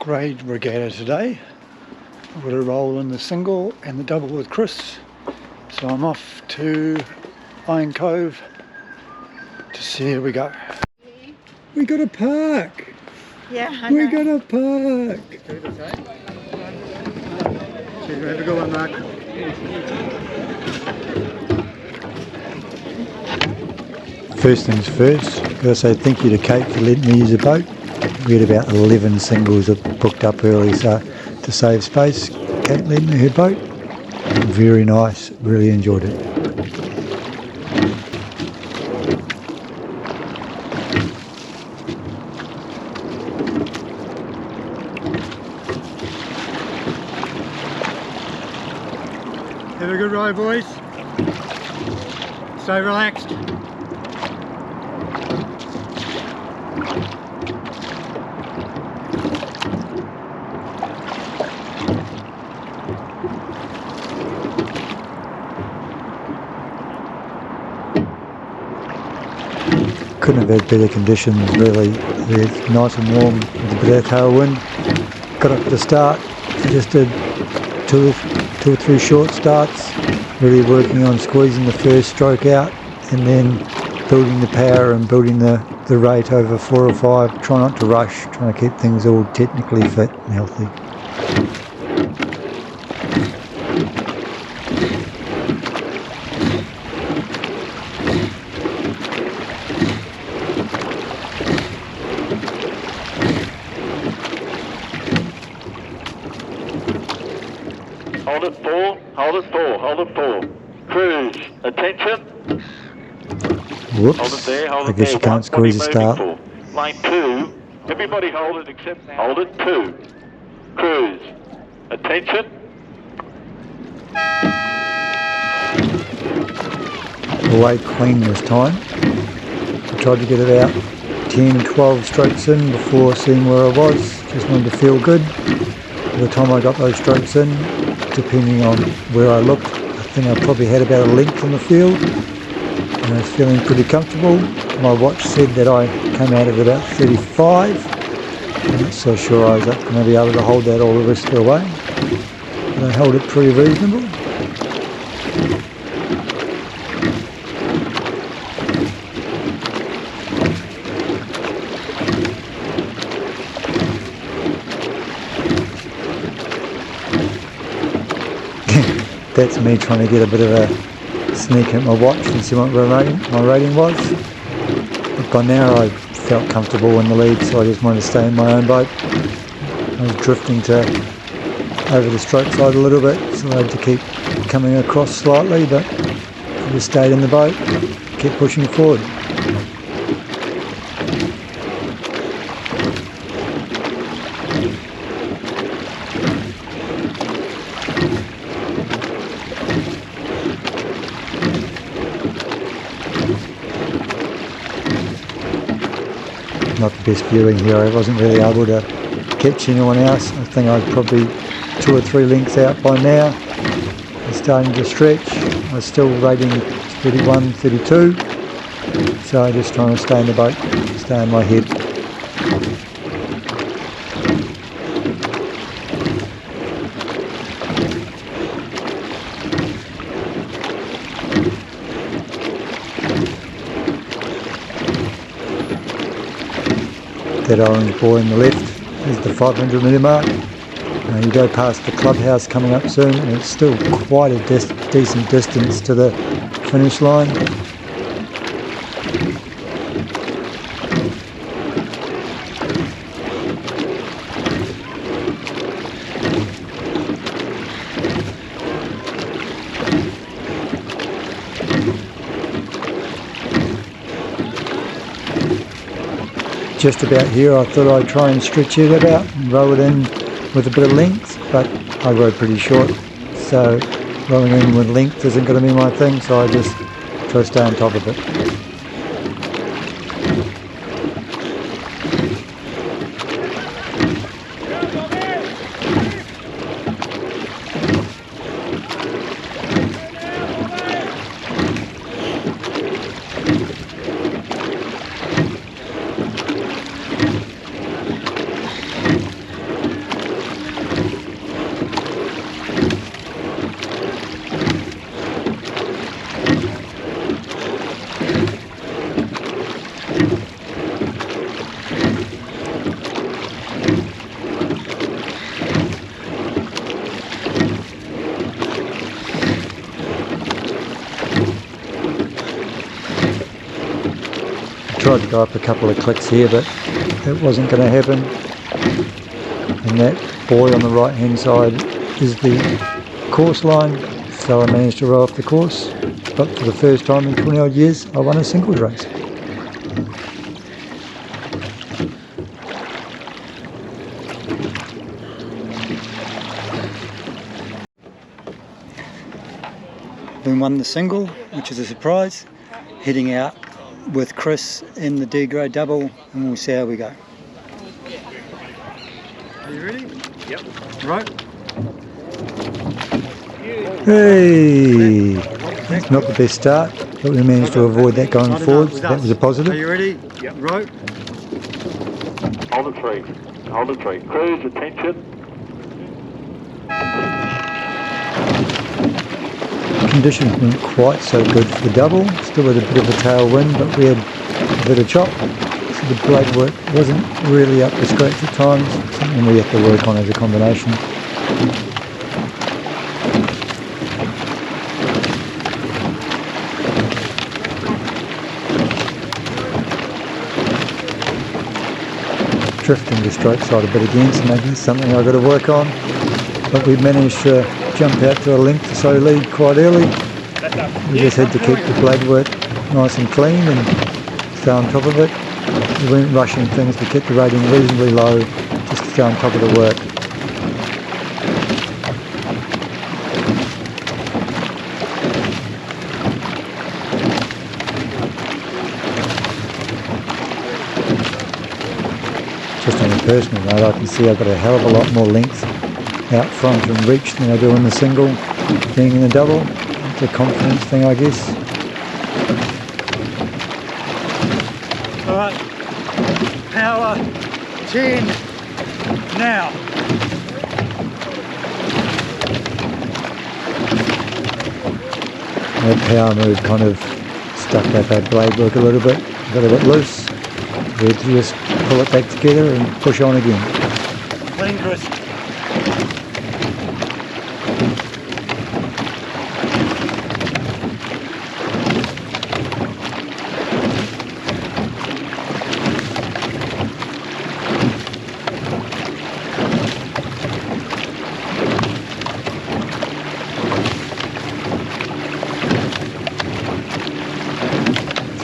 grade regatta today. I've got a roll in the single and the double with Chris. So I'm off to Iron Cove to see how we go. We got a park! Yeah, I know. We got a park! Have a good one, Mark. First things first, gotta say thank you to Kate for letting me use a boat. We had about 11 singles that booked up early, so to save space, Kate lent me her boat. Very nice, really enjoyed it. Have a good ride, boys. Stay relaxed. Couldn't have had better conditions really. It's nice and warm with a bit of tailwind. Got up to the start. I just did two or three short starts, really working on squeezing the first stroke out and then building the power and building the rate over 4 or 5. Try not to rush, trying to keep things all technically fit and healthy. Hold it 4, hold it 4, hold it 4. Cruise, attention. Whoops, Hold it there, hold I it guess there. you can't squeeze a start. For? Line 2, everybody hold it except now. Hold it 2. Cruise, attention. Away clean this time. I tried to get about 10-12 strokes in before seeing where I was. Just wanted to feel good. By the time I got those strokes in, depending on where I looked, I think I probably had about a length on the field. And I was feeling pretty comfortable. My watch said that I came out at about 35. I'm not so sure I was going to be able to hold that all the rest of the way. But I held it pretty reasonable. That's me trying to get a bit of a sneak at my watch and see what my rating was. But by now I felt comfortable in the lead, so I just wanted to stay in my own boat. I was drifting to over the stroke side a little bit, so I had to keep coming across slightly, but I just stayed in the boat, kept pushing forward. Not the best viewing here. I wasn't really able to catch anyone else. I think I was probably 2 or 3 lengths out by now. It's starting to stretch. I was still rating 31, 32. So I'm just trying to stay in the boat, stay in my head. That orange buoy on the left is the 500 metre mark. You go past the clubhouse coming up soon, and it's still quite a decent distance to the finish line. Just about here, I thought I'd try and stretch it about and roll it in with a bit of length, but I rode pretty short, so rolling in with length isn't going to be my thing, so I just try to stay on top of it. tried to go up a couple of clicks here, but it wasn't going to happen. And that buoy on the right hand side is the course line, so I managed to row off the course. But for the first time in 20 odd years, I won a singles race. We won the single, which is a surprise. Heading out with Chris in the D grade double, and we'll see how we go. Are you ready? Yep. Right. Hey! That's not the best start, but we managed to avoid that going forward, so that was a positive. Are you ready? Yep. Rope. Hold the tree. Hold the tree. Cruise, attention. Conditions weren't quite so good for the double, still with a bit of a tailwind, but we had a bit of chop, so the blade work wasn't really up to scratch at times, something we have to work on as a combination. Drifting the stroke side a bit again, so maybe it's something I've got to work on, but we managed to jump out to a length or so lead quite early. We just had to keep the blade work nice and clean and stay on top of it. We weren't rushing things, we kept the rating reasonably low just to stay on top of the work. Just on a personal note, I can see I've got a hell of a lot more length out front and reach than I do in the single, being in the double. It's a confidence thing, I guess. Alright, power 10 now. That power move kind of stuck up our blade work a little bit, got a bit loose. We had to just pull it back together and push on again. Clean, Chris.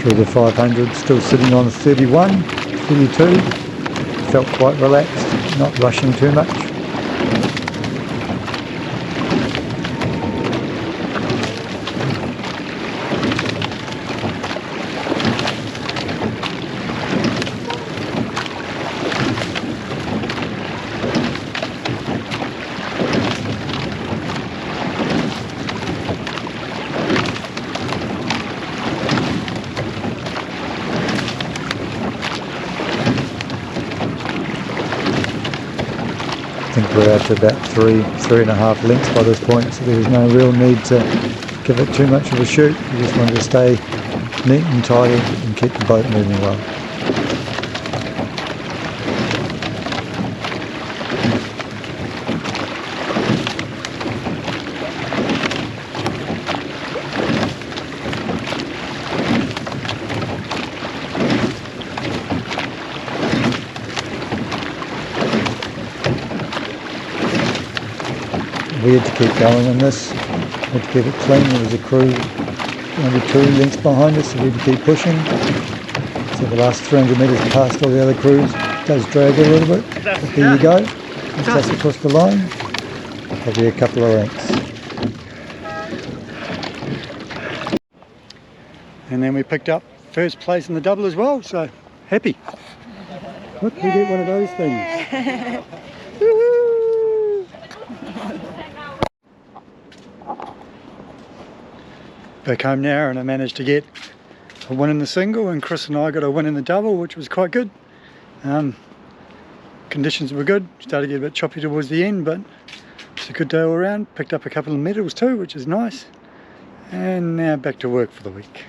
Through the 500, still sitting on 31, 32. Felt quite relaxed, not rushing too much. I think we're out to about three and a half lengths by this point, so there was no real need to give it too much of a shoot. We just wanted to stay neat and tidy and keep the boat moving well. We had to keep going on this, we had to keep it clean. There was a crew maybe 2 lengths behind us, so we had to keep pushing. So the last 300 metres past all the other crews, it does drag a little bit, but there you go, it's us across the line, probably a couple of lengths. And then we picked up first place in the double as well, so happy. Look, we get one of those things. Back home now, and I managed to get a win in the single, and Chris and I got a win in the double, which was quite good. Conditions were good, started to get a bit choppy towards the end, but it's a good day all around. Picked up a couple of medals too, which is nice. And now back to work for the week.